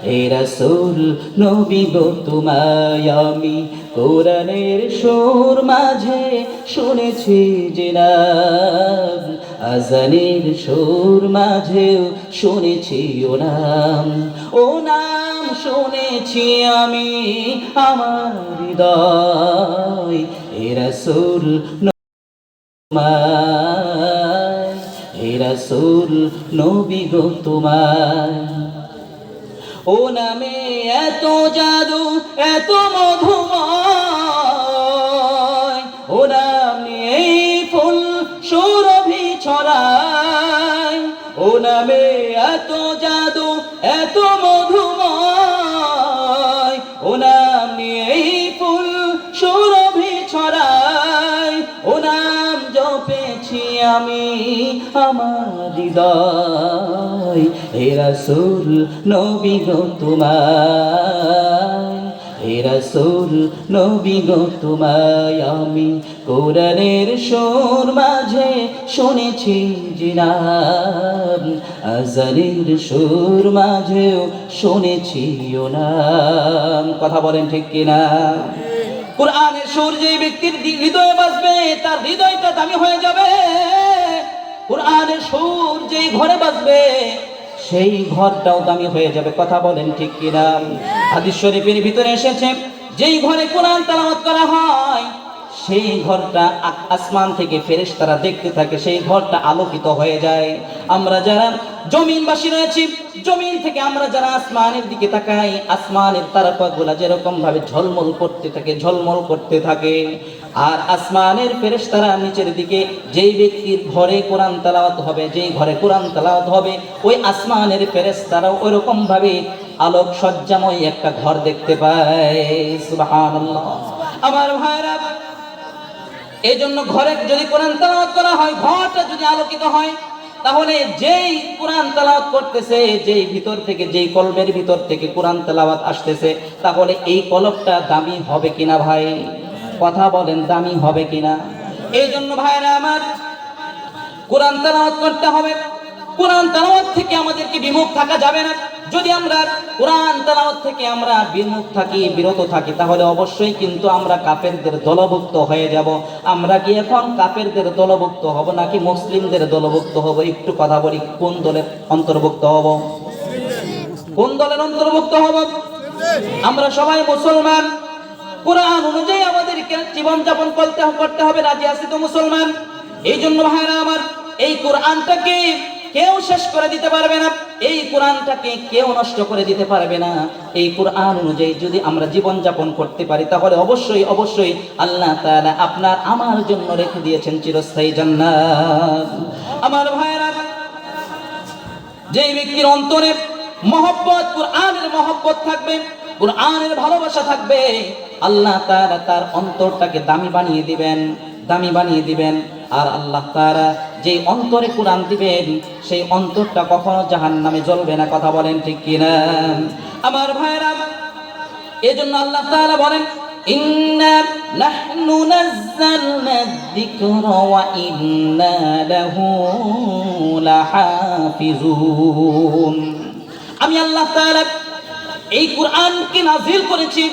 হে রাসূল নবী গো তোমায় আমি কোরআনের সুর মাঝে শুনেছি যে নাম, আজানের সুর মাঝেও শুনেছি ও নাম। ও নাম শুনেছি আমি আমার হৃদয়। হে রাসূল তোমায়, হে রাসূল নবী গো তোমায়। ও নামে এত জাদু এত মধুময়, ও নামে এই ফুল সুরভি ছড়ায়। ও নামে এত জাদু এত মধুময়, ও নামে এই ফুল সুরভি ছড়ায়। ও নাম জপেছি আমি আমার হৃদয়। হে রাসূল নবী গো তোমায়, হে রাসূল নবী গো তোমায় আমি কোরআনের সুর মাঝে শুনেছি যে নাম, আজানের সুর মাঝেও শুনেছি ও নাম। কথা বলেন ঠিক কিনা? কোরআনের সুর যে ব্যক্তির হৃদয়ে বাজবে তার হৃদয়টা দামি হয়ে যাবে। কোরআনের সুর যেই ঘরে বাজবে সেই ঘরটাও দামি হয়ে যাবে। কথা বলেন ঠিক কিনা? হাদিস শরীফের ভিতরে এসেছে যেই ঘরে কোরআন তেলাওয়াত করা হয় সেই ঘরটা আসমান থেকে ফেরেশতারা দেখতে থাকে, সেই ঘরটা আলোকিত হয়ে যায়। আমরা যারা জমিনবাসী রয়েছি, জমিন থেকে আমরা যারা আসমানের দিকে তাকাই, আসমানের তারকাগুলা যেরকম ভাবে ঝলমল করতে থাকে ঝলমল করতে থাকে, আর আসমানের ফেরেশতারা নিচের দিকে যেই ব্যক্তির ঘরে কোরআন তেলাওয়াত হবে, যেই ঘরে কোরআন তেলাওয়াত হবে ওই আসমানের ফেরেশতারাও ওইরকম ভাবে আলোক সজ্জাময় একটা ঘর দেখতে পায়। সুবহানাল্লাহ। আমার ভাইরা, এই জন্য ঘরে যদি কোরআন তেলাওয়াত করা হয়, ঘরটা যদি আলোকিত হয়, তাহলে যেই কোরআন তেলাওয়াত করতেছে, যেই ভিতর থেকে যেই কলবের ভিতর থেকে কোরআন তেলাওয়াত আসতেছে, তাহলে এই কলবটা দামি হবে কিনা ভাই? কথা বলেন, দামি হবে কিনা? এই জন্য ভাইরা আমার, কোরআন তেলাওয়াত করতে হবে। কোরআন তেলাওয়াত থেকে আমাদেরকে বিমুখ থাকা যাবে না। যদি আমরা কোরআন তেলাওয়াত থেকে আমরা বিমুখ থাকি, বিরত থাকি, তাহলে অবশ্যই কিন্তু আমরা কাফেরদের দলভুক্ত হয়ে যাব। আমরা কি এখন কাফেরদের দলভুক্ত হব নাকি মুসলিমদের দলভুক্ত হব? একটু কথা বলি, কোন দলের অন্তর্ভুক্ত হব? কোন দলের অন্তর্ভুক্ত হব? আমরা সবাই মুসলমান, কোরআন অনুযায়ী আমাদেরকে জীবনযাপন করতে হবে। রাজি আছি তো মুসলমান? এই জন্য ভাইরা আমার, এই কোরআনটাকে কেউ শেষ করে দিতে পারবে না, এই কোরআনটাকে কেউ নষ্ট করে দিতে পারবে না। এই কোরআন অনুযায়ী যদি আমরা জীবনযাপন করতে পারি, তাহলে অবশ্যই অবশ্যই আল্লাহ তাআলা আপনার আমার জন্য রেখে দিয়েছেন চিরস্থায়ী জান্নাত। আমার ভাইরা, যেই ব্যক্তির অন্তরে মহব্বত, কোরআনের মহব্বত থাকবে, কোরআনের ভালোবাসা থাকবে, আল্লাহ তাআলা তার অন্তরটাকে দামি বানিয়ে দিবেন, দামি বানিয়ে দিবেন। আর আল্লাহ তাআলা যেই অন্তরে কোরআন দিবেন সেই অন্তরটা কখনো জাহান্নামে জ্বলবে না। কথা বলেন ঠিক কিনা? আমার ভাইরা, এজন্য আল্লাহ তাআলা বলেন, ইন্না নাহনু নাযালনা যিকরা ওয়া ইন্না লাহু লাহাফিজুন। আমি আল্লাহ তাআলা এই কোরআনকে নাযিল করেছি,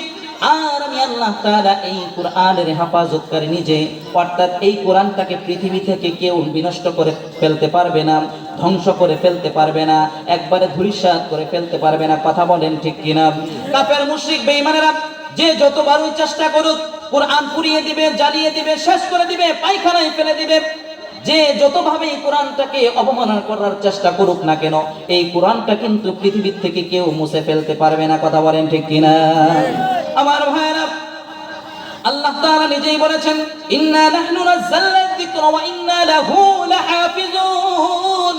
আর আমি আল্লাহ তাআলা এই কোরআনের হেফাজতকারী নিজে। অর্থাৎ এই কোরআনটাকে পৃথিবী থেকে কেউ বিনষ্ট করে ফেলতে পারবে না, ধ্বংস করে ফেলতে পারবে না, একবারে ধূলিসাৎ করে ফেলতে পারবে না। কথা বলেন ঠিক কিনা? কাফের মুশরিক বেঈমানেরা যে যতবারই চেষ্টা করুক, কোরআন পুড়িয়ে দিবে, জ্বালিয়ে দিবে, শেষ করে দিবে, পায়খানায় ফেলে দিবে, যে যতভাবে এই কোরআনটাকে অবমাননা করার চেষ্টা করুক না কেন, এই কোরআনটা কিন্তু পৃথিবীর থেকে কেউ মুছে ফেলতে পারবে না। কথা বলেন ঠিক কিনা? আমার ভাইরা, আল্লাহ তাআলা নিজেই বলেছেন, ইন্না নাহনু নাযালনা যিকরা ওয়া ইন্না লাহু লাহাফিজুন।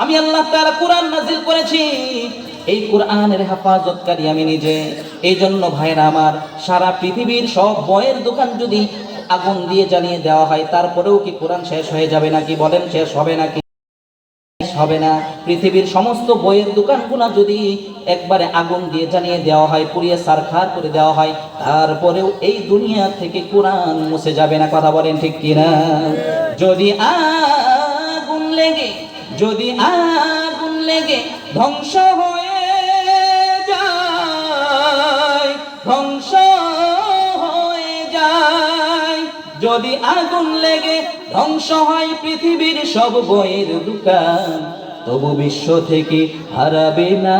আমি আল্লাহ তাআলা কোরআন নাযিল করেছি, এই কোরআনের হেফাজতকারী আমি নিজে। এই জন্য ভাইরা আমার, সারা পৃথিবীর সব বইয়ের দোকান যদি আগুন দিয়ে জ্বালিয়ে দেওয়া হয়, তারপরেও কি কোরআন শেষ হয়ে যাবে নাকি? বলেন, শেষ হবে নাকি? হবে না। পৃথিবীর সমস্ত বইয়ের দোকানগুলো যদি একবারে আগুন দিয়ে জ্বালিয়ে দেওয়া হয়, পুড়িয়ে ছারখার করে দেওয়া হয়, তারপরেও এই দুনিয়া থেকে কোরআন মুছে যাবে না। কথা বলেন ঠিক কিনা? যদি আগুন লেগে, যদি আগুন লেগে ধ্বংস হয়ে যায়, ধ্বংস হয়ে যায়। যদি আগুন লেগে ধ্বংস হয় পৃথিবীর সব বইয়ের দোকান, তবু বিশ্ব থেকে হারাবে না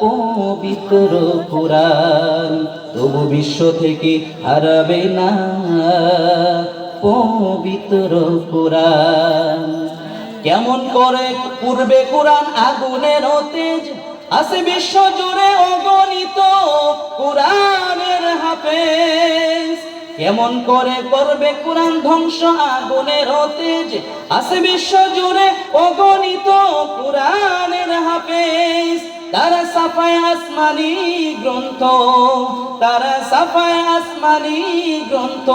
পবিত্র কোরআন, তবু বিশ্ব থেকে হারাবে না পবিত্র কোরআন। কেমন করে পূর্বে কোরআন আগুনের তেজ, আছে বিশ্ব জুড়ে অগণিত কোরআনের হাফেজ। কেমন করে করবে কোরআন ধ্বংস আগুনের তেজ, আছে বিশ্ব জুড়ে অগণিত কোরআনের হাফেজ। তারা সাফায় আসমানি গ্রন্থ, তারা সাফায় আসমানি গ্রন্থ,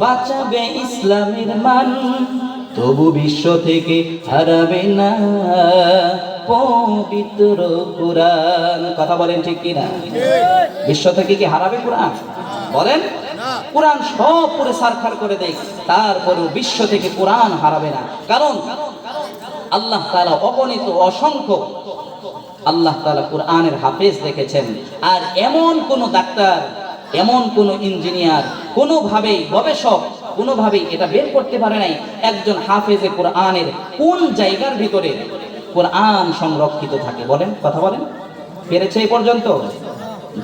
বাঁচাবে ইসলামের মান, তবু বিশ্ব থেকে হারাবে না পবিত্র কোরআন। কথা বলেন ঠিক কিনা? বিশ্ব থেকে কি হারাবে কোরআন? বলেন। কোরআন সব পুরো সারখার করে দেয়, তারপরেও বিশ্ব থেকে কোরআন হারাবে না। কারণ আল্লাহ তাআলা অগণিত অসংখ্য আল্লাহ তাআলা কোরআনের হাফেজ রেখেছেন। আর এমন কোন ডাক্তার, এমন কোন ইঞ্জিনিয়ার, কোনোভাবেই গবেষক কোনোভাবেই এটা বের করতে পারে নাই একজন হাফেজে কোরআনের কোন জায়গার ভিতরে কোরআন সংরক্ষিত থাকে। বলেন, কথা বলেন, পেরেছে এই পর্যন্ত?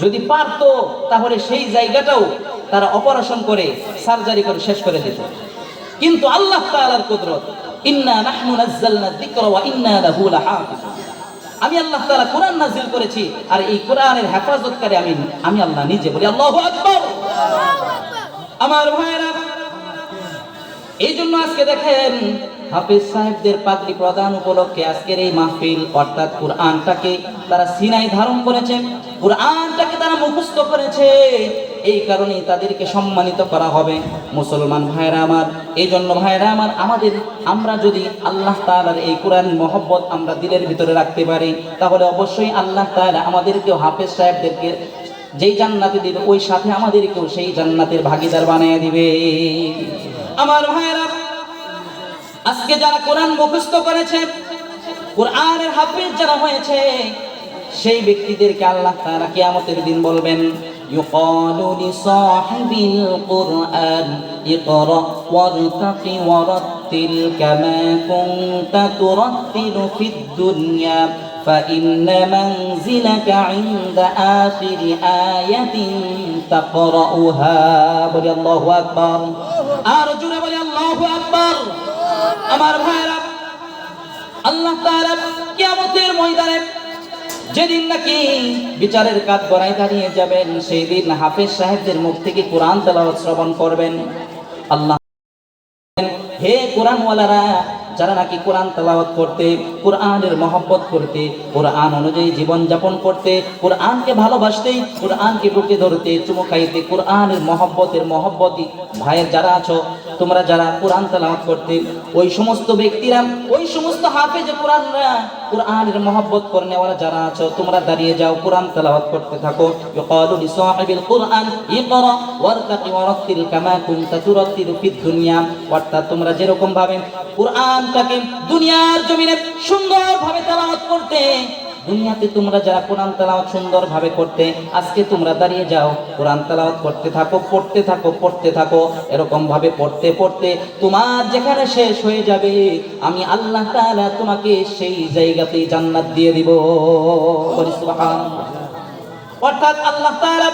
যদি পারতো তাহলে সেই জায়গাটাও তারা অপারেশন করে সার্জারি করে শেষ করে দিত। কিন্তু আল্লাহ তাআলার কুদরত, ইন্না নাহনু নাযালনা যিকরা ওয়া ইন্না লাহু লাহাফিজুন। আমি আল্লাহ তাআলা কোরআন নাযিল করেছি, আর এই কোরআনের হেফাজতকারী আমি আল্লাহ নিজে। বলি আল্লাহু আকবার। আমার ভাইরা, এই জন্য আজকে দেখেন হাফেজ সাহেবদের পাগড়ি প্রদান উপলক্ষে আজকের এই মাহফিল, অর্থাৎ কোরআনটাকে তারা সিনায় ধারণ করেছে, কোরআনটাকে তারা মুখস্থ করেছে, এই কারণে তাদেরকে সম্মানিত করা হবে। মুসলমান ভাইরা আমার, এই জন্য ভাইরা আমার, আমরা যদি আল্লাহ তাআলার এই কোরআন মহব্বত আমরা দিলের ভিতরে রাখতে পারি, তাহলে অবশ্যই আল্লাহ তাআলা আমাদেরকেও হাফেজ সাহেবদেরকে যেই জান্নাতে দিবে, ওই সাথে আমাদেরকেও সেই জান্নাতের ভাগীদার বানিয়ে দিবে। আমার ভাইরা, আজকে যারা কোরআন মুখস্থ করেছে, কোরআনের হাফেজ যারা হয়েছে, সেই ব্যক্তিদেরকে আল্লাহ তাআলা কিয়ামতের দিন বলবেন, ইউকালু লিসাহিবিল কুরআন ইকরা ওয়ারতাকি ওয়ারাত্তিল কামা কুনতা তুরাত্তিলু ফিদ দুনিয়া فإن منزلك عند آخر آية تقرأها। বলি আল্লাহু আকবার। আর জোরে বলি আল্লাহু আকবার। আমার ভাইরা, আল্লাহ তাআলা কিয়ামতের ময়দানে যেদিন নাকি বিচারের কাঠ গড়ায় দাঁড়িয়ে যাবেন, সেই দিন হাফেজ সাহেবদের মুখ থেকে কোরআন তেলাওয়াত শ্রবণ করবেন। আল্লাহ, হে কোরআনওয়ালারা, যারা নাকি কোরআন তেলাওয়াত করতে, কোরআনের মহব্বত করতে, কোরআন অনুযায়ী জীবন যাপন করতে, কোরআনকে ভালোবাসতে, কোরআনকে বুকে ধরতে, চুমু খাইতে, কোরআনের মহব্বতী ভাইয়ের যারা আছো, তোমরা যারা কোরআন তেলাওয়াত করতে, ওই সমস্ত ব্যক্তিরা, ওই সমস্ত হাফেজে কোরআনরা, কোরআনের মহব্বত করনেওয়ালা যারা আছো, তোমরা দাঁড়িয়ে যাও, কোরআন তেলাওয়াত করতে থাকো। ইকালু লিসাহিবিল কুরআন ইকরা ওয়ারতাকি ওয়ারাত্তিল কামা কুনতা তুরাত্তিলু ফিদ দুনিয়া। অর্থাৎ তোমরা যেরকম ভাবে কোরআনটাকে দুনিয়ার জমিনে সুন্দরভাবে তেলাওয়াত করতে, দুনিয়াতে তোমরা যারা কোরআন তেলাওয়াত সুন্দরভাবে করতে, আজকে তোমরা দাঁড়িয়ে যাও, কোরআন তেলাওয়াত করতে থাকো, পড়তে থাকো, পড়তে থাকো। এরকম ভাবে পড়তে পড়তে তোমার যেখানে শেষ হয়ে যাবে, আমি আল্লাহ তাআলা তোমাকে সেই জায়গাতেই জান্নাত দিয়ে দিব। সুবহানাল্লাহ। অর্থাৎ আল্লাহ তাআলা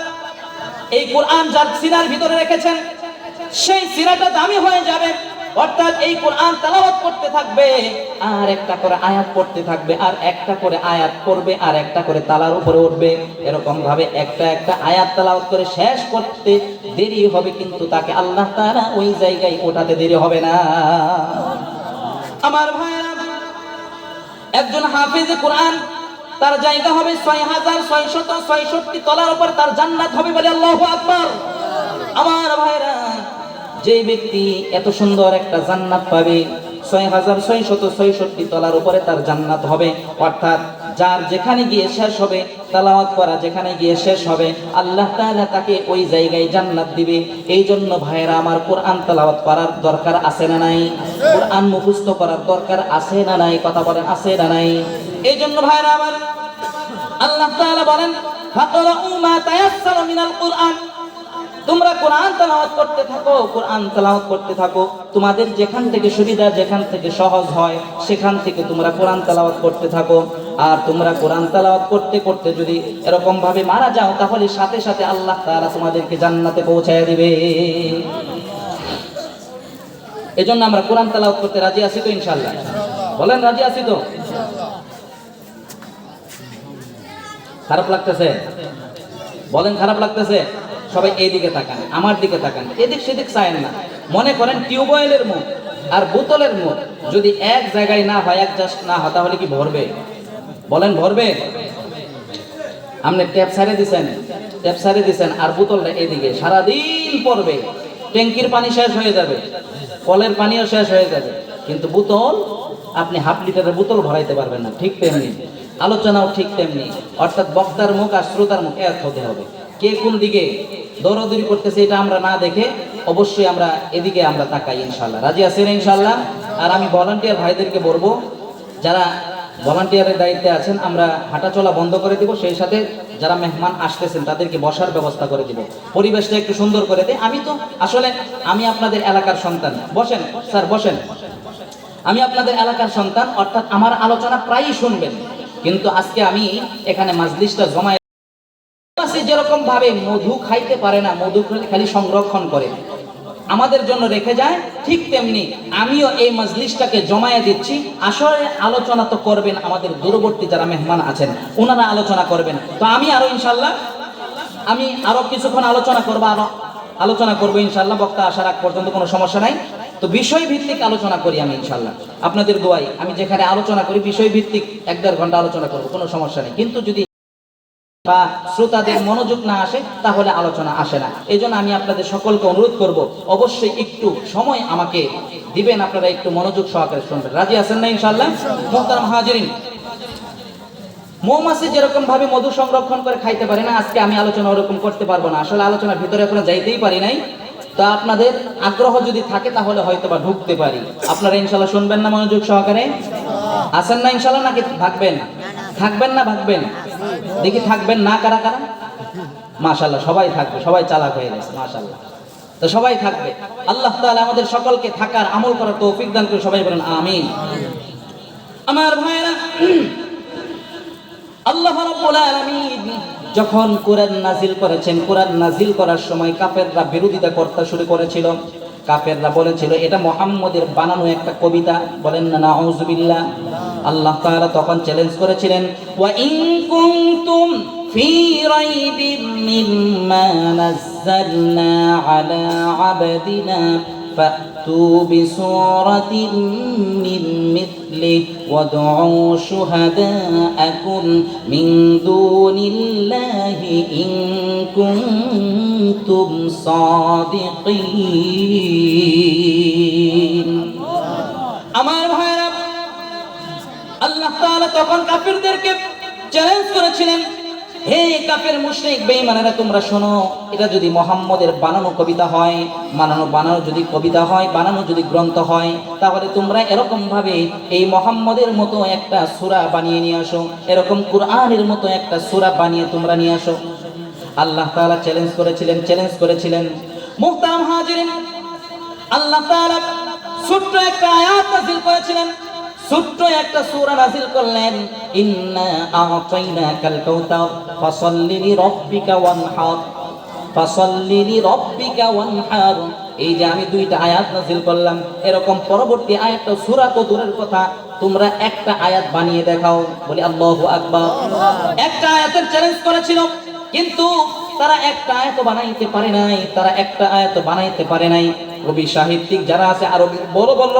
এই কোরআন যার সিনার ভিতরে রেখেছেন, সেই সিনাটা দামি হয়ে যাবে। অর্থাৎ এই কোরআন তেলাওয়াত করতে থাকবে, আর একটা করে আয়াত পড়তে থাকবে, আর একটা করে আয়াত পড়বে, আর একটা করে তালার উপরে উঠবে। এরকম ভাবে একটা একটা আয়াত তেলাওয়াত করে শেষ করতে দেরি হবে, কিন্তু তাকে আল্লাহ তাআলা ওই জায়গায় ওঠাতে দেরি হবে না। আমার ভাইরা, একজন হাফেজে কোরআন, তার জায়গা হবে ৬৬৬৬ তলার উপর, তার জান্নাত হবে। বলে আল্লাহু আকবার। আমার ভাইরা, যে ব্যক্তি এত সুন্দর একটা জান্নাত পাবে, ৬৬৬৬ তলার উপরে তার জান্নাত হবে, অর্থাৎ যার যেখানে গিয়ে শেষ হবে তেলাওয়াত করা, যেখানে গিয়ে শেষ হবে আল্লাহ তাআলা তাকে ওই জায়গায় জান্নাত দিবে। এই জন্য ভাইয়েরা আমার, কোরআন তেলাওয়াত করার দরকার আছে না নাই? কোরআন মুখস্থ করার দরকার আছে না নাই? কথা বলেন, আছে না নাই? এই জন্য ভাইয়েরা আমার, আল্লাহ তাআলা বলেন ফাকরাউ মা তায়াসসারা মিনাল কুরআন, তোমরা কোরআন তেলাওয়াত করতে থাকো, কোরআন তেলাওয়াত করতে থাকো। তোমাদের যেখান থেকে সুবিধা, যেখান থেকে সহজ হয় সেখান থেকে তোমরা কোরআন তেলাওয়াত করতে থাকো। আর তোমরা কোরআন তেলাওয়াত করতে করতে যদি এরকম ভাবে মারা যাও তাহলে সাথে সাথে আল্লাহ তাআলা তোমাদেরকে জান্নাতে পৌঁছায় দিবে। এজন্য আমরা কোরআন তেলাওয়াত করতে রাজি আছি তো ইনশাআল্লাহ? বলেন রাজি আছি তো? খারাপ লাগতেছে? বলেন খারাপ লাগতেছে? সবাই এই দিকে তাকান, আমার দিকে তাকান, এদিক সেদিক চায়েন না। মনে করেন টিউবওয়েলের মুখ আর বোতলের মুখ যদি এক জায়গায় না হয়, অ্যাডজাস্ট না হয়, তাহলে কি ভরবে? বলেন ভরবে? আপনি ট্যাপ সারে দিছেন আর বোতলটা এদিকে, সারাদিন পড়বে, ট্যাঙ্কির পানি শেষ হয়ে যাবে, কলের পানিও শেষ হয়ে যাবে, কিন্তু বোতল আপনি হাফ লিটারের বোতল ভরাইতে পারবেন না। ঠিক তেমনি আলোচনাও ঠিক তেমনি, অর্থাৎ বক্তার মুখ আর শ্রোতার মুখ এক হতে হবে। কে কোন দিকে দৌড়াদৌড়ি করতেছে এটা আমরা না দেখে অবশ্যই আমরা এদিকে আমরা তাকাই ইনশাআল্লাহ। রাজি আছেন ইনশাআল্লাহ? আর আমি ভলান্টিয়ার ভাইদেরকে বলবো, যারা ভলান্টিয়ারের দায়িত্বে আছেন, আমরা হাঁটাচলা বন্ধ করে দিব, সেই সাথে যারা মেহমান আসতেছেন তাদেরকে বসার ব্যবস্থা করে দিব, পরিবেশটা একটু সুন্দর করে দেয়। আমি আপনাদের এলাকার সন্তান, বসেন স্যার বসেন, আমি আপনাদের এলাকার সন্তান, অর্থাৎ আমার আলোচনা প্রায়ই শুনবেন, কিন্তু আজকে আমি এখানে মাজলিসটা জমায় যেরকম ভাবে মধু খাইতে পারে না, মধু খালি সংরক্ষণ করে আমাদের জন্য রেখে যায়, ঠিক তেমনি আমিও এই মাজলিসটাকে জমায়ে দিচ্ছি। আসলে আলোচনা তো করবেন আমাদের দূরবর্তী যারা মেহমান আছেন, ওনারা আলোচনা করবেন। তো আমি আরো কিছুক্ষণ আলোচনা করবো ইনশাল্লাহ, বক্তা আসার আগ পর্যন্ত কোনো সমস্যা নাই। তো বিষয় ভিত্তিক আলোচনা করি আমি ইনশাল্লাহ, আপনাদের দোয়ায় আমি যেখানে আলোচনা করি বিষয় ভিত্তিক 1-1.5 ঘন্টা আলোচনা করবো, কোনো সমস্যা নেই। কিন্তু যদি বা শ্রোতাদের মনোযোগ না আসে তাহলে আলোচনা আসে না। এই জন্য আমি আপনাদের সকলকে অনুরোধ করব, অবশ্যই একটু সময় আমাকে দিবেন, আপনারা একটু মনোযোগ সহকারে শুনবেন। রাজি আছেন না ইনশাআল্লাহ? মুহতারাম হাজিরিন, মৌমাছি যেরকম ভাবে মধু সংরক্ষণ করে খাইতে পারে না, আজকে আমি আলোচনা ওরকম করতে পারবো না। আসলে আলোচনার ভিতরে এখনো যাইতেই পারি নাই। তা আপনাদের আগ্রহ যদি থাকে তাহলে হয়তো বা ঢুকতে পারি। আপনারা ইনশাআল্লাহ শুনবেন না মনোযোগ সহকারে? আছেন না ইনশাআল্লাহ? নাকি ভাগবেন? থাকবেন না ভাগবেন? দেখি থাকবেন না কারা কারা? মাশাআল্লাহ সবাই থাকবে, সবাই চালাক হয়ে গেছে মাশাআল্লাহ। তো সবাই থাকবে। আল্লাহ তাআলা আমাদের সকলকে থাকার, আমল করার তৌফিক দান করে, সবাই বলেন আমিন। আমার ভাইরা, আল্লাহ রাব্বুল আলামিন যখন কোরআন নাজিল করেছেন, কোরআন নাজিল করার সময় কাফেররা বিরোধিতা করতে শুরু করেছিল। কাফেররা বলেছিল এটা মুহাম্মদের বানানো একটা কবিতা। বলেন না নাউযুবিল্লাহ। আল্লাহ তাআলা তখন চ্যালেঞ্জ করেছিলেন, ওয়া ইন কুনতুম ফি রাইবিম মিম্মা নাযালনা আলা আবদিনা ফাতু বিসূরাতিন মিন মিথলিহি ওয়াদউ শুহাদাআকুম মিন দুনিল্লাহি ইন কুনতুম সাদিকিন। আমার ভাইরা, আল্লাহ তাআলা তখন কাফিরদেরকে চ্যালেঞ্জ করেছিলেন, হে কাফের মুশরিক বেঈমানেরা, তোমরা শোনো, এটা যদি মুহাম্মদের বানানো কবিতা হয়, বানানো যদি কবিতা হয়, বানানো যদি গ্রন্থ হয়, তাহলে তোমরা এরকম ভাবে এই মুহাম্মদের মতো একটা সূরা বানিয়ে নিয়ে আসো, এরকম কুরআনের মতো একটা সূরা বানিয়ে তোমরা নিয়ে আসো। আল্লাহ তাআলা চ্যালেঞ্জ করেছিলেন। মুহতারাম হাজিরিন, আল্লাহ তাআলা ছোট্ট একটা আয়াত নাযিল করেছিলেন, ছোট্ট একটা সূরা নাযিল করলেন, ইন্না আ'তাইনাকাল কাউসার ফাসাল্লি লিরাব্বিকা ওয়ানহার। এই যে আমি 2টা আয়াত নাযিল করলাম, এরকম পরবর্তী আয়াতটা সূরা তো দূরের কথা, তোমরা একটা আয়াত বানিয়ে দেখাও। বলি আল্লাহু আকবার। একটা আয়াতের চ্যালেঞ্জ করেছিল, কিন্তু তারা একটা আয়াত বানাইতে পারে নাই। কবি সাহিত্যিক যারা আছে, আরো বড় বড়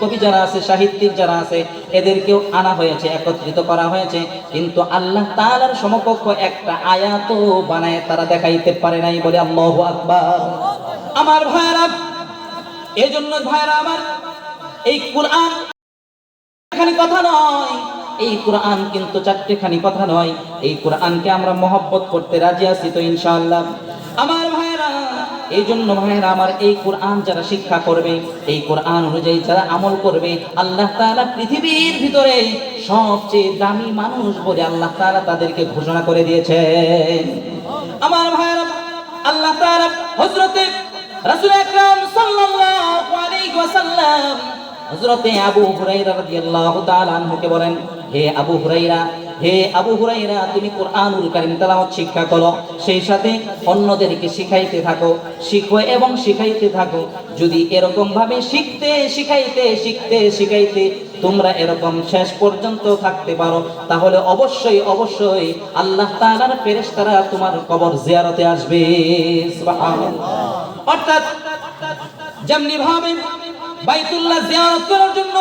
কবি যারা আছে, সাহিত্যিক যারা আছে, এদেরকেও আনা হয়েছে, একত্রিত করা হয়েছে, কিন্তু আল্লাহ তাআলার সমকক্ষ একটা আয়াতও বানায় তারা দেখাইতে পারে নাই। বলে আল্লাহু আকবার। আমার ভাইরা, এই জন্য ভাইরা আমার, এই কুরআন এখানে কথা নয়, এই কোরআন কিন্তু চারটেখানি কথা নয়, এই কোরআনকে আমরা মহব্বত করতে রাজি আছি তো ইনশাআল্লাহ? আমার ভাইরা, এই জন্য ভাইরা আমার, এই কোরআন যারা শিক্ষা করবে, এই কোরআন অনুযায়ী যারা আমল করবে, আল্লাহ তাআলা পৃথিবীর ভিতরে সবচেয়ে দামি মানুষ বলে আল্লাহ তাআলা তাদেরকে ঘোষণা করে দিয়েছেন। আমার ভাইরা, আল্লাহ তাআলা হযরতে রাসূল আকরাম সাল্লাল্লাহু আলাইহি ওয়াসাল্লাম হযরতে আবু হুরায়রা রাদিয়াল্লাহু তাআলা আনহুকে বলেন, হে আবু হুরায়রা, হে আবু হুরায়রা, তুমি কোরআনুল কারীম তেলাওয়াত শিক্ষা করো, সেই সাথে অন্যদেরকে শিখাইতে থাকো, শিখো এবং শিখাইতে থাকো। যদি এরকম ভাবে শিখতে শিখাইতে শিখতে শিখাইতে তোমরা এরকম শেষ পর্যন্ত থাকতে পারো, তাহলে অবশ্যই অবশ্যই আল্লাহ তাআলার ফেরেশতারা তোমার কবর জিয়ারতে আসবে। সুবহানাল্লাহ। অর্থাৎ যেমনি ভাবে বাইতুল্লাহ জিয়ারত করার জন্য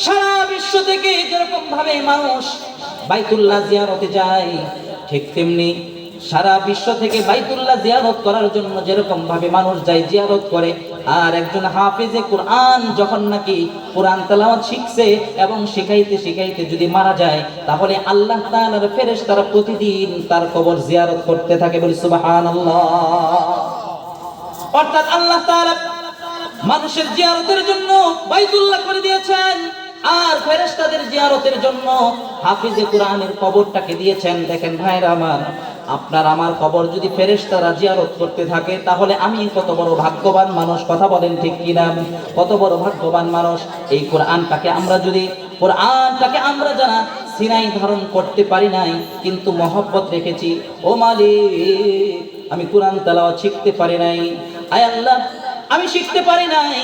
সারা বিশ্ব থেকে যেরকম ভাবে মানুষ বাইতুল্লাহ জিয়ারতে যায়, ঠিক তেমনি সারা বিশ্ব থেকে বাইতুল্লাহ জিয়ারত করার জন্য যেরকম ভাবে মানুষ যায়, জিয়ারত করে। আর একজন হাফেজে কোরআন যখন নাকি কোরআন তেলাওয়াত শিখছে এবং শিখাইতে শিখাইতে যদি মারা যায়, তাহলে আল্লাহ তাআলার ফেরেশতারা প্রতিদিন তার কবর জিয়ারত করতে থাকে। বলি সুবহানাল্লাহ। অর্থাৎ আল্লাহ তাআলা মানুষের জিয়ারতের জন্য বাইতুল্লাহ করে দিয়েছেন, আর ফেরেশতাদের জিয়ারতের জন্য হাফিজে কোরআনের কবরটাকে দিয়েছেন। দেখেন ভাইরা আমার, আপনার আমার কবর যদি ফেরেশতারা জিয়ারত করতে থাকে, তাহলে আমি কত বড় ভাগ্যবান মানুষ, কথা বলেন ঠিক কিনা? কত বড় ভাগ্যবান মানুষ। এই কোরআনটাকে আমরা যারা সিনাই ধারণ করতে পারি নাই, কিন্তু মহব্বত রেখেছি, ও মালিক আমি কোরআন তেলাওয়াত শিখতে পারি নাই, আয় আল্লাহ আমি শিখতে পারি নাই,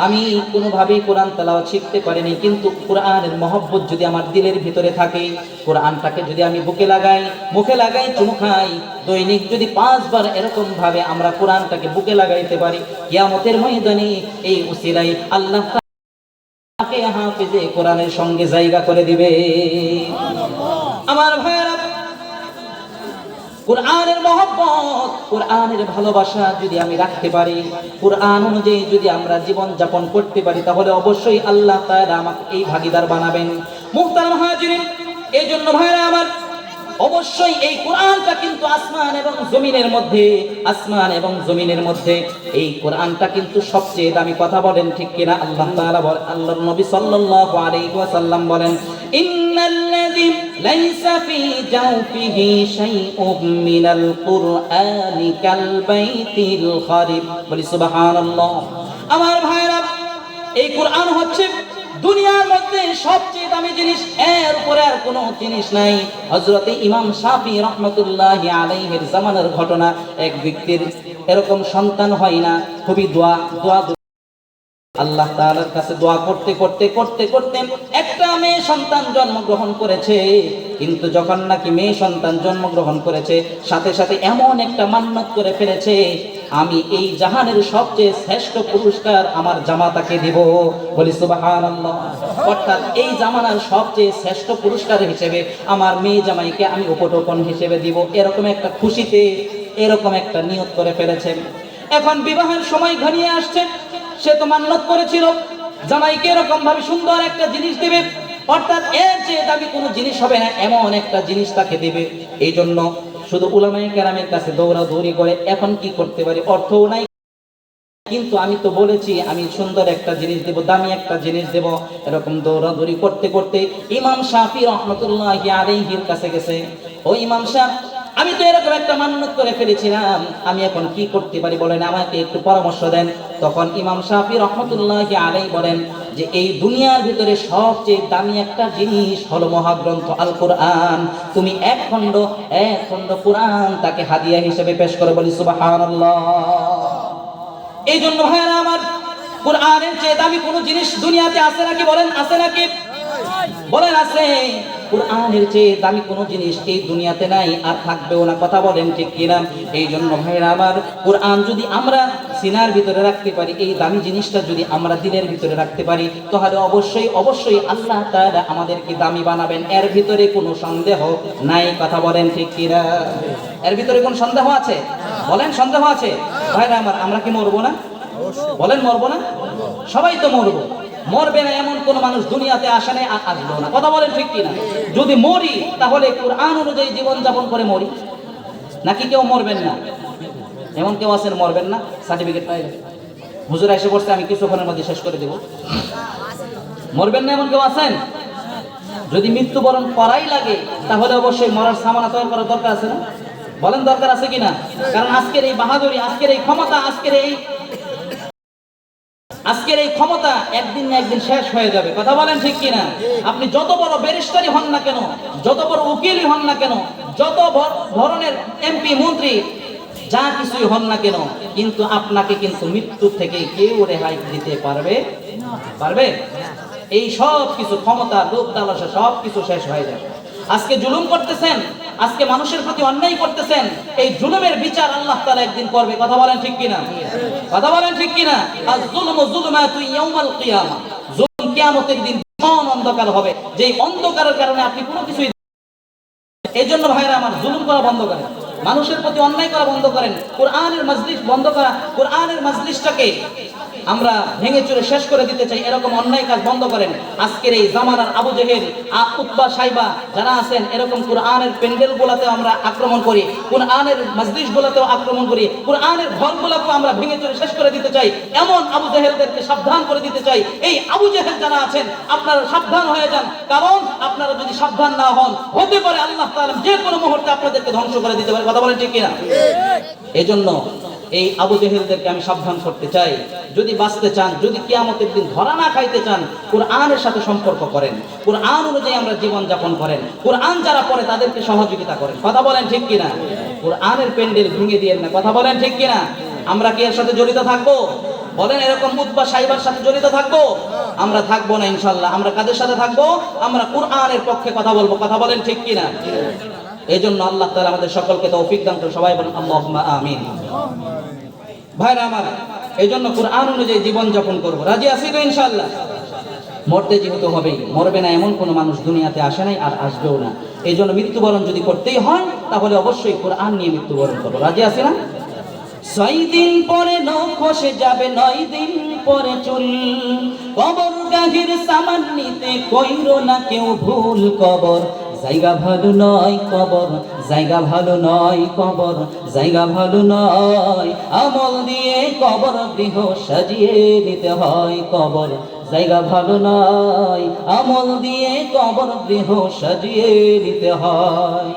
আমি কোনোভাবেই কোরআন তেলাওয়াত শিখতে পারিনি, কিন্তু কোরআনের মহব্বত যদি আমার দিলের ভিতরে থাকে, কোরআনটাকে যদি আমি বুকে লাগাই, মুখে লাগাই, চুমু খাই, দৈনিক যদি 5 বার এরকম ভাবে আমরা কোরআনটাকে বুকে লাগাইতে পারি, কিয়ামতের ময়দানে এই উসিলাই আল্লাহ তাকে হাফেজে কোরআনের সঙ্গে জায়গা করে দিবে। আমার ভাইরা, কোরআনের মহব্বত, কোরআনের ভালোবাসা যদি আমি রাখতে পারি, কোরআন অনুযায়ী যদি আমরা জীবন যাপন করতে পারি, তাহলে অবশ্যই আল্লাহ তাআলা আমাকে এই ভাগীদার বানাবেন। মুহতারাম হাজিরিন, এই জন্য ভাইরা আমার, অবশ্যই এই কোরআনটা কিন্তু আসমান এবং জমিনের মধ্যে এই কোরআনটা কিন্তু সবচেয়ে দামি, কথা বলেন ঠিক কিনা? আল্লাহ তাআলা বলেন, আল্লাহর নবী সাল্লাল্লাহু আলাইহি ওয়াসাল্লাম বলেন, ইন্নাল্লাযী লাইসা ফী জাওফিহি শাইউম মিনাল কুরআনি কাল বাইতিল খারিব। বলি সুবহানাল্লাহ। আমার ভাইরা, এই কোরআন হচ্ছে দুনিয়ার মধ্যে সবচেয়ে দামি জিনিস, এর উপরে আর কোনো জিনিস নাই। হযরতে ইমাম শাফি রাহমাতুল্লাহি আলাইহির জামানার ঘটনা, এক ব্যক্তির এরকম সন্তান হয় না, খুবই দোয়া আল্লাহ তাআলার কাছে দোয়া করতে করতে করতে করতে একটা মেয়ে সন্তান জন্মগ্রহণ করেছে। কিন্তু যখন নাকি মেয়ে সন্তান জন্মগ্রহণ করেছে, সাথে সাথে এমন একটা মান্নত করে ফেলেছে, আমি এই জাহানের সবচেয়ে শ্রেষ্ঠ পুরস্কার আমার জামাতাকে দিব। বলি সুবহানাল্লাহ। অর্থাৎ এই জামানার সবচেয়ে শ্রেষ্ঠ পুরস্কার হিসেবে আমার মেয়ে জামাইকে আমি উপটোকন হিসেবে দিব, এরকম একটা খুশিতে এরকম একটা নিয়ত করে ফেলেছেন। এখন বিবাহের সময় ঘনিয়ে আসছে, সে তো মান্নত করেছিল জামাইকে এরকম ভাবে সুন্দর একটা জিনিস দেবে, অর্থাৎ এর যে দামি কোনো জিনিস হবে না এমন একটা জিনিস তাকে দেবে। এই জন্য শুধু উলামায়ে কেরামের কাছে দৌড়াদৌড়ি করে, এখন কি করতে পারি, অর্থও নাই, কিন্তু আমি তো বলেছি আমি সুন্দর একটা জিনিস দেব, দামি একটা জিনিস দেব, এরকম দৌড়াদৌড়ি করতে করতে ইমাম শাফি রাহমাতুল্লাহি আলাইহির কাছে গেছে। ও ইমাম সাহেব, আমি তো এরকম একটা মান্নত করে ফেলেছিলাম, আমি এখন কি করতে পারি বলেন, আমাকে একটু পরামর্শ দেন। তখন ইমাম শাফি রাহমাতুল্লাহি আলাইহি বলেন যে এই দুনিয়ার ভিতরে সবচেয়ে দামি একটা জিনিস হলো মহাগ্রন্থ আল কোরআন। তুমি এক খণ্ড কোরআন তাকে হাদিয়া হিসেবে পেশ করো। বলি সুবহানাল্লাহ। এই জন্য ভাইরা আমার, কোরআনের চেয়ে দামি কোনো জিনিস দুনিয়াতে আছে নাকি? বলেন আছে নাকি? বলেন আছে? কোরআনের চেয়ে দামি কোনো জিনিস এই দুনিয়াতে নাই, আর থাকবেও না, কথা বলেন ঠিক কিনা? এই জন্য ভাইরা আমার, কোরআন যদি আমরা সিনার ভিতরে রাখতে পারি, এই দামি জিনিসটা যদি আমরা দিলের ভিতরে রাখতে পারি, তাহলে অবশ্যই অবশ্যই আল্লাহ তাআলা আমাদেরকে দামি বানাবেন, এর ভিতরে কোনো সন্দেহ নাই, কথা বলেন ঠিক কিনা? এর ভিতরে কোনো সন্দেহ আছে? বলেন সন্দেহ আছে? ভাইরা আমার, আমরা কি মরবো না? বলেন মরবো না? সবাই তো মরবো, মরবে না এমন কোন মানুষ দুনিয়াতে আসে নাই আর আসলো না। কথা বলেন ঠিক কিনা? যদি মরি তাহলে কোরআন অনুযায়ী জীবন যাপন করে মরি, নাকি কেউ মরবেন না? এমন কেউ আছেন মরবেন না, সার্টিফিকেট পাইলে হুজুর এসে পড়ছে আমি কিছুক্ষণের মধ্যে শেষ করে দেব, মরবেন না এমন কেউ আছেন? যদি মৃত্যুবরণ করাই লাগে তাহলে অবশ্যই মরার সামানা তৈরি করার দরকার আছে না? বলেন দরকার আছে কিনা? কারণ আজকের এই বাহাদুরি, আজকের এই ক্ষমতা, আজকের এই ক্ষমতা একদিন না একদিন শেষ হয়ে যাবে। কথা বলেন ঠিক কিনা? আপনি যত বড় ব্যারিস্টারই হন না কেন, যত বড় উকিলই হন না কেন, যত ধরনের এমপি মন্ত্রী যা কিছুই হন না কেন, কিন্তু আপনাকে কিন্তু মৃত্যু থেকে কেউ রেহাই দিতে পারবে? এই সব কিছু ক্ষমতা, লোভ লালসা সব কিছু শেষ হয়ে যাবে। আজকে জুলুম করতেছেন, আজকে মানুষের প্রতি অন্যায় করতেছেন, এই জুলুমের বিচার আল্লাহ তাআলা একদিন করবে। কথা বলেন ঠিক কিনা? কথা বলেন ঠিক কিনা? আয-যুলমু যুলমাতু ইয়াউমাল কিয়ামা, জুলুম কিয়ামতের দিন ভীষণ অন্ধকার হবে, যেই অন্ধকারের কারণে আপনি কোনো কিছুই। এই জন্য ভাইরা আমার, জুলুম করা বন্ধ করেন, মানুষের প্রতি অন্যায় করা বন্ধ করেন, কোরআনের মজলিস বন্ধ করা, কোরআনের মজলিসটাকে আমরা ভেঙে চুরে শেষ করে দিতে চাই, এরকম অন্যায় কাজ বন্ধ করেন। আজকের এই জামানার আবু জেহেল, উতবা সাইবা যারা আছেন, এরকম কোরআনের প্যান্ডেল গুলাতেও আমরা আক্রমণ করি, কোরআনের মজলিস গুলাতেও আক্রমণ করি, কোরআনের ঘরগুলোকেও আমরা ভেঙে চুরে শেষ করে দিতে চাই। এমন আবু জেহেলদেরকে সাবধান করে দিতে চাই। এই আবু জেহেল যারা আছেন আপনারা সাবধান হয়ে যান, কারণ আপনারা যদি সাবধান না হন, হতে পারে আল্লাহ তাআলা যে কোনো মুহূর্তে আপনাদেরকে ধ্বংস করে দিতে পারে। কথা বলেন ঠিক কিনা? এজন্য এই আবু জেহেলদেরকে আমি সাবধান করতে চাই। যদি বাঁচতে চান, যদি কিয়ামতের দিন ধরা না খাইতে চান, কোরআনের সাথে সম্পর্ক করেন, কোরআন অনুযায়ী আমরা জীবন যাপন করেন, কোরআন যারা পড়ে তাদেরকে সহযোগিতা করেন। কথা বলেন ঠিক কিনা? কোরআনের প্যান্ডেল ভেঙে দিয়েন না। কথা বলেন ঠিক কিনা? আমরা কি এর সাথে জড়িত থাকবো? বলেন, এরকম উতবা সাইবার সাথে জড়িত থাকবো? আমরা থাকবো না ইনশাআল্লাহ। আমরা কাদের সাথে থাকবো? আমরা কোরআনের পক্ষে কথা বলবো। কথা বলেন ঠিক কিনা? এই জন্য আল্লাহ তাআলা আমাদের সকলকে তৌফিক দান করুন। সবাই বলেন আল্লাহুম্মা আমিন। ভাইরা আমার, এই জন্য কোরআন অনুযায়ী জীবন যাপন করবো। রাজি আছি তো ইনশাআল্লাহ? মরতে যেহেতু হবেই, মরবে না এমন কোনো মানুষ দুনিয়াতে আসে নাই আর আসবেও না। এই জন্য মৃত্যুবরণ যদি করতেই হয় তাহলে অবশ্যই কোরআন নিয়ে মৃত্যুবরণ করবো। রাজি আছি না? 6 দিন পরে নখ খসে যাবে, 9 দিন পরে চুল, কবর গাহির সামান নিতে কইরো না কেউ ভুল। কবর জায়গা ভালো নয়, কবর জায়গা ভালো নয়, কবর জায়গা ভালো নয়। আমল দিয়ে কবর গৃহ সাজিয়ে নিতে হয়, কবর জায়গা ভালো নয়। আমল দিয়ে কবর গৃহ সাজিয়ে নিতে হয়।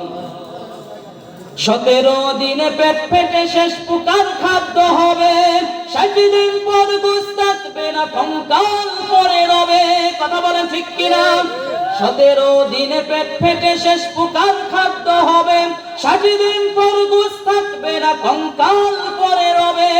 17 দিনে পেট ফেটে শেষ পুকার খাদ্য হবে, 60 দিন পর বুঝ থাকবে না, কঙ্কাল পরে রবে। কথা বলেন ঠিক কিনা? 17 দিনে পেট ফেটে শেষ পুকার খাদ্য হবে, 60 দিন পর বুঝ থাকবে না, কঙ্কাল পরে রবে।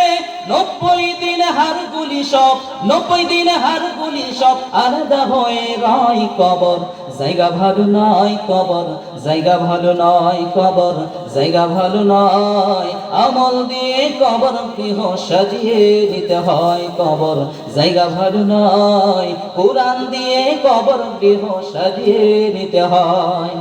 90 দিন হাড়গুলি সব, 90 দিন হাড়গুলি সব আলাদা হয়ে রয়। কবর জায়গা ভালো নয়, কবর জায়গা ভালো নয়, কবর জায়গা ভালো নয়। আমল দিয়ে কবর গৃহ সাজিয়ে নিতে হয়, কবর জায়গা ভালো নয়। কোরআন দিয়ে কবর গৃহ সাজিয়ে নিতে হয়।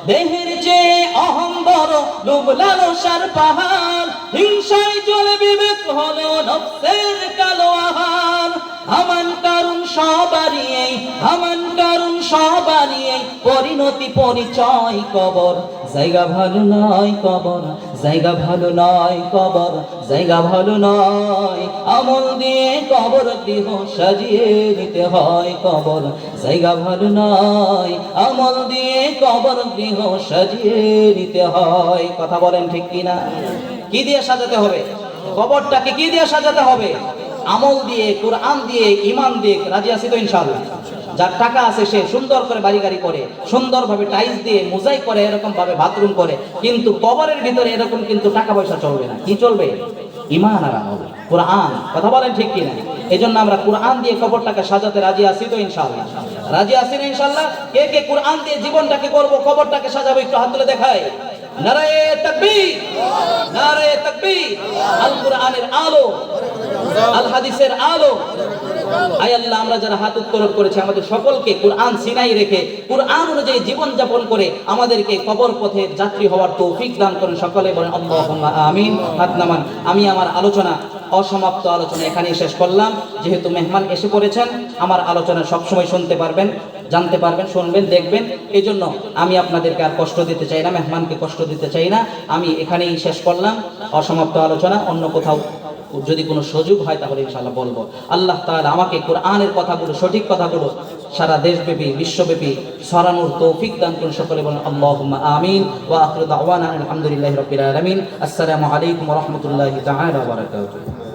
দেহের যে অহং বড়, লোভ লালসার পাহাড়, হিংসায় চলে বিবেক হলো নফসের কালো আহার। হামান কারণ সবারই এই, হামান কারণ সবারই এই, পরিণতি পরিচয়। কবর জায়গা ভালো নয়, কবর জায়গা ভালো নয়, কবর জায়গা ভালো নয়। আমল দিয়ে কবর গৃহ সাজিয়ে নিতে হয়, কবর জায়গা ভালো নয়। আমল দিয়ে কবর গৃহ সাজিয়ে নিতে হয়। কথা বলেন ঠিক কিনা? কি দিয়ে সাজাতে হবে কবরটাকে? কি দিয়ে সাজাতে হবে? আমল দিয়ে, কোরআন দিয়ে, ঈমান দিয়ে। রাজি আছি তো ইনশাআল্লাহ? যার টাকা আছে সে সুন্দর করে বাড়ি গাড়ি করে, সুন্দরভাবে টাইলস দিয়ে মোজাইক করে, এরকম ভাবে বাথরুম করে, কিন্তু কবরের ভিতরে এরকম কিন্তু টাকা পয়সা চলবে না। কি চলবে? ঈমান আর আমল, কোরআন। কথা বলেন ঠিক কিনা? এজন্য আমরা কোরআন দিয়ে কবরটাকে সাজাতে রাজি আছি তো ইনশাআল্লাহ? রাজি আছি না ইনশাআল্লাহ? কে কে কোরআন দিয়ে জীবনটাকে করব, কবরটাকে সাজাবো? একটু হাত তুলে দেখাই। নারায়ে তাকবীর, নারায়ে তাকবীর। আল কোরআনের আলো, আল হাদিসের আলো। আয় আল্লাহ, আমরা যারা হাত উত্তোলন করেছি আমাদের সকলকে কোরআন সিনাই রেখে কোরআন অনুযায়ী জীবন যাপন করে আমাদেরকে কবর পথের যাত্রী হওয়ার তৌফিক দান করেন। সকলে বলেন আল্লাহুম্মা আমিন। হাত নামান। আমি আমার আলোচনা অসমাপ্ত আলোচনা এখানেই শেষ করলাম। যেহেতু মেহমান এসে পড়েছেন, আমার আলোচনা সবসময় শুনতে পারবেন, জানতে পারবেন, শুনবেন, দেখবেন। এই জন্য আমি আপনাদেরকে আর কষ্ট দিতে চাই না, মেহমানকে কষ্ট দিতে চাই না। আমি এখানেই শেষ করলাম অসমাপ্ত আলোচনা। অন্য কোথাও যদি কোনো সুযোগ হয় তাহলে ইনশাআল্লাহ বলবো। আল্লাহ তাআলা আমাকে কোরআনের কথাগুলো, সঠিক কথাগুলো সারা দেশব্যাপী, বিশ্বব্যাপী ছড়ানোর তৌফিক দান করুন। সকলে বলেন আল্লাহুম্মা আমিন। ওয়া আখিরু দাওয়ানা আলহামদুলিল্লাহি রাব্বিল আলামিন। আসসালামু আলাইকুম ওয়া রাহমাতুল্লাহি তাআলা ওয়া বারাকাতুহু।